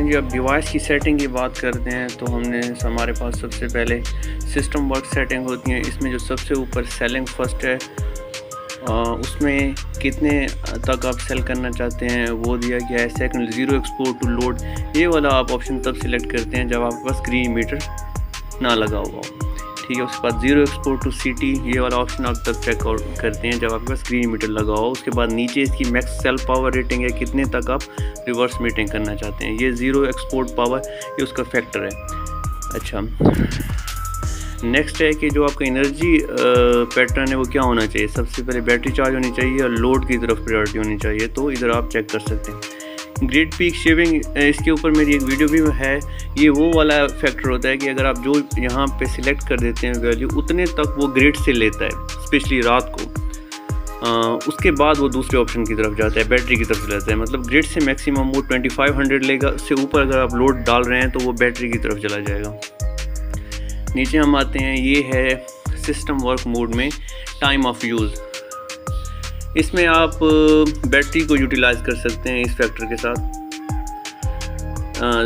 जी, अब डिवाइस की सेटिंग की बात करते हैं तो हमारे पास सबसे पहले सिस्टम वर्क सेटिंग होती है। इसमें जो सबसे ऊपर सेलिंग फर्स्ट है, उसमें कितने तक आप सेल करना चाहते हैं वो दिया गया है। Second, zero export to load, ये वाला आप ऑप्शन तब सिलेक्ट करते हैं जब आपके पास स्क्रीन मीटर ना लगा हुआ हो, ठीक है। उसके बाद ज़ीरो एक्सपोर्ट टू सिटी, ये वाला ऑप्शन आप तब चेक आउट करते हैं जब आपके पास स्क्रीन मीटर लगा हो। उसके बाद नीचे इसकी मैक्स सेल पावर रेटिंग है, कितने तक आप रिवर्स मीटिंग करना चाहते हैं। ये ज़ीरो एक्सपोर्ट पावर, ये उसका फैक्टर है। अच्छा, नेक्स्ट है कि जो आपका एनर्जी पैटर्न है वो क्या होना चाहिए। सबसे पहले बैटरी चार्ज होनी चाहिए और लोड की तरफ प्रायोरिटी होनी चाहिए, तो इधर आप चेक कर सकते हैं। ग्रिड पीक शेविंग, इसके ऊपर मेरी एक वीडियो भी है। ये वो वाला फैक्टर होता है कि अगर आप जो यहाँ पे सिलेक्ट कर देते हैं वैल्यू, उतने तक वो ग्रिड से लेता है, स्पेशली रात को। उसके बाद वो दूसरे ऑप्शन की तरफ जाता है, बैटरी की तरफ जाता है। मतलब ग्रिड से मैक्सिमम वो 2500 लेगा, उससे ऊपर अगर आप लोड डाल रहे हैं तो वो बैटरी की तरफ चला जाएगा। नीचे हम आते हैं, ये है सिस्टम वर्क मोड में टाइम ऑफ यूज़। इसमें आप बैटरी को यूटिलाइज़ कर सकते हैं इस फैक्टर के साथ।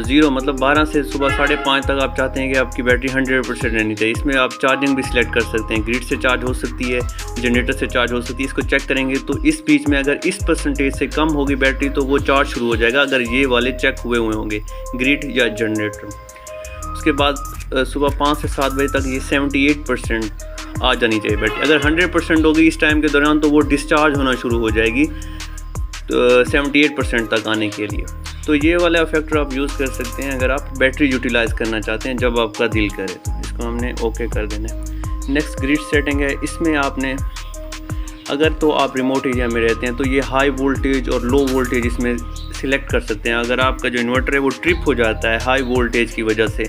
ज़ीरो मतलब 12 से सुबह 5:30 तक आप चाहते हैं कि आपकी बैटरी 100% रहनी चाहिए। इसमें आप चार्जिंग भी सिलेक्ट कर सकते हैं, ग्रिड से चार्ज हो सकती है, जनरेटर से चार्ज हो सकती है। इसको चेक करेंगे तो इस बीच में अगर इस परसेंटेज से कम होगी बैटरी तो वो चार्ज शुरू हो जाएगा, अगर ये वाले चेक हुए होंगे, ग्रिड या जनरेटर। उसके बाद सुबह 5 से 7 बजे तक ये 78% आ जानी चाहिए बैटरी। अगर 100% होगी इस टाइम के दौरान तो वो डिस्चार्ज होना शुरू हो जाएगी, तो 78% तक आने के लिए। तो ये वाला फैक्टर आप यूज़ कर सकते हैं अगर आप बैटरी यूटिलाइज़ करना चाहते हैं जब आपका दिल करे। तो इसको हमने ओके कर देना है। नेक्स्ट ग्रिड सेटिंग है। इसमें आपने, अगर तो आप रिमोट एरिया में रहते हैं तो ये हाई वोल्टेज और लो वोल्टेज इसमें सिलेक्ट कर सकते हैं। अगर आपका जो इन्वर्टर है वो ट्रिप हो जाता है हाई वोल्टेज की वजह से,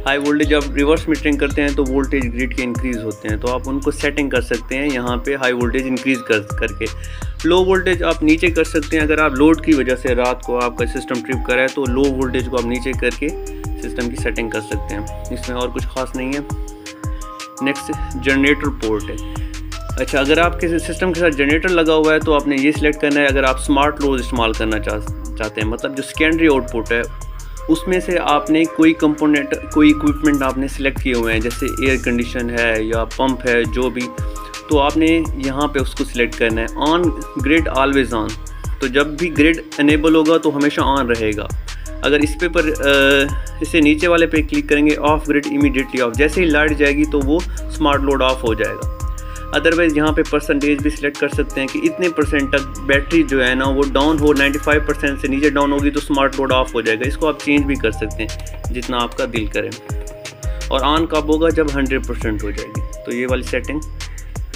हाई वोल्टेज जब रिवर्स मीटरिंग करते हैं तो वोल्टेज ग्रिड के इंक्रीज़ होते हैं, तो आप उनको सेटिंग कर सकते हैं यहाँ पे हाई वोल्टेज इंक्रीज़ करके। लो वोल्टेज आप नीचे कर सकते हैं। अगर आप लोड की वजह से रात को आपका सिस्टम ट्रिप कर रहा है तो लो वोल्टेज को आप नीचे करके सिस्टम की सेटिंग कर सकते हैं। इसमें और कुछ खास नहीं है। नेक्स्ट जनरेटर पोर्ट है। अच्छा, अगर आपके सिस्टम के साथ जनरेटर लगा हुआ है तो आपने ये सिलेक्ट करना है। अगर आप स्मार्ट लोड इस्तेमाल करना चाहते हैं, मतलब जो सेकेंडरी आउटपुट है उसमें से आपने कोई कंपोनेंट, कोई इक्विपमेंट आपने सिलेक्ट किए हुए हैं, जैसे एयर कंडीशन है या पंप है, जो भी, तो आपने यहाँ पे उसको सिलेक्ट करना है। ऑन ग्रिड ऑलवेज ऑन, तो जब भी ग्रिड इनेबल होगा तो हमेशा ऑन रहेगा। अगर इस पे पर इसे नीचे वाले पे क्लिक करेंगे, ऑफ ग्रिड इमीडिएटली ऑफ, जैसे ही लाइट जाएगी तो वो स्मार्ट लोड ऑफ हो जाएगा। अदरवाइज़ यहाँ पे परसेंटेज भी सिलेक्ट कर सकते हैं कि इतने परसेंट तक बैटरी जो है ना वो डाउन हो, 95% से नीचे डाउन होगी तो स्मार्ट लोड ऑफ हो जाएगा। इसको आप चेंज भी कर सकते हैं जितना आपका दिल करे। और ऑन कब होगा, जब 100% हो जाएगी। तो ये वाली सेटिंग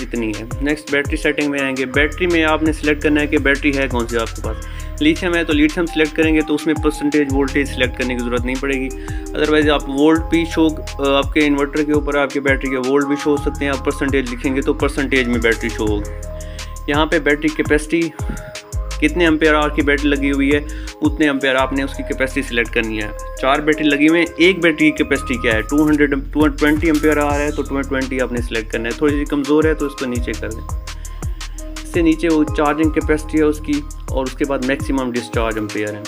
इतनी है। नेक्स्ट बैटरी सेटिंग में आएंगे। बैटरी में आपने सिलेक्ट करना है कि बैटरी है कौन सी आपके पास। लिथियम है तो लिथियम सिलेक्ट करेंगे तो उसमें परसेंटेज वोल्टेज सिलेक्ट करने की ज़रूरत नहीं पड़ेगी। अदरवाइज़ आप वोल्ट भी शो, आपके इन्वर्टर के ऊपर आपके बैटरी के वोल्ट भी शो हो सकते हैं। आप परसेंटेज लिखेंगे तो परसेंटेज में बैटरी शो होगी। यहाँ पे बैटरी कैपेसिटी, कितने एम्पेयर आवर की बैटरी लगी हुई है उतने एम्पेयर आपने उसकी कैपेसिटी सिलेक्ट करनी है। 4 बैटरी लगी हुई है, एक बैटरी की कैपेसिटी क्या है, 220 एम्पेयर आवर है तो 220 आपने सिलेक्ट करना है। थोड़ी सी कमज़ोर है तो उसको नीचे कर दें। इससे नीचे वो चार्जिंग कैपेसिटी है उसकी, और उसके बाद मैक्सिमम डिस्चार्ज एम्पेयर है।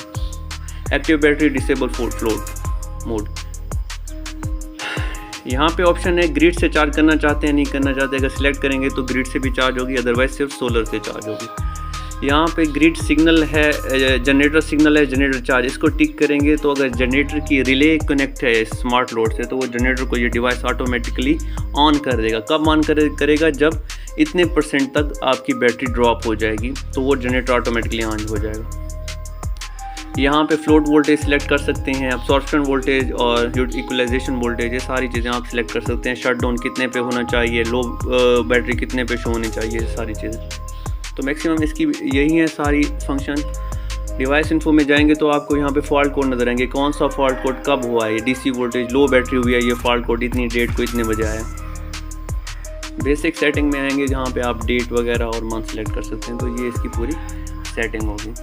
Active battery, disable float mode. यहाँ पे ऑप्शन है ग्रिड से चार्ज करना चाहते हैं नहीं करना चाहते। अगर सिलेक्ट करेंगे तो ग्रिड से भी चार्ज होगी, अदरवाइज सिर्फ सोलर से चार्ज होगी। यहाँ पे ग्रिड सिग्नल है, जनरेटर सिग्नल है, जनरेटर चार्ज, इसको टिक करेंगे तो अगर जनरेटर की रिले कनेक्ट है स्मार्ट लोड से तो वो जनरेटर को ये डिवाइस ऑटोमेटिकली ऑन कर देगा। कब ऑन करेगा, जब इतने परसेंट तक आपकी बैटरी ड्रॉप हो जाएगी तो वो जनरेटर ऑटोमेटिकली ऑन हो जाएगा। यहाँ पे फ्लोट वोल्टेज सिलेक्ट कर सकते हैं, अब्सॉर्प्शन वोल्टेज और इक्वलाइजेशन वोल्टेज, ये सारी चीज़ें आप सिलेक्ट कर सकते हैं। शट डाउन कितने पे होना चाहिए, लो बैटरी कितने पे शो होनी चाहिए, सारी चीज़ें। तो मैक्सिमम इसकी यही है सारी फंक्शन। डिवाइस इन्फो में जाएंगे तो आपको यहाँ पे फॉल्ट कोड नजर आएंगे, कौन सा फॉल्ट कोड कब हुआ है, डीसी वोल्टेज लो बैटरी हुई है, ये फॉल्ट कोड इतनी डेट को इतने बजे आया। बेसिक सेटिंग में आएंगे जहाँ पे आप डेट वगैरह और मंथ सेलेक्ट कर सकते हैं। तो ये इसकी पूरी सेटिंग होगी।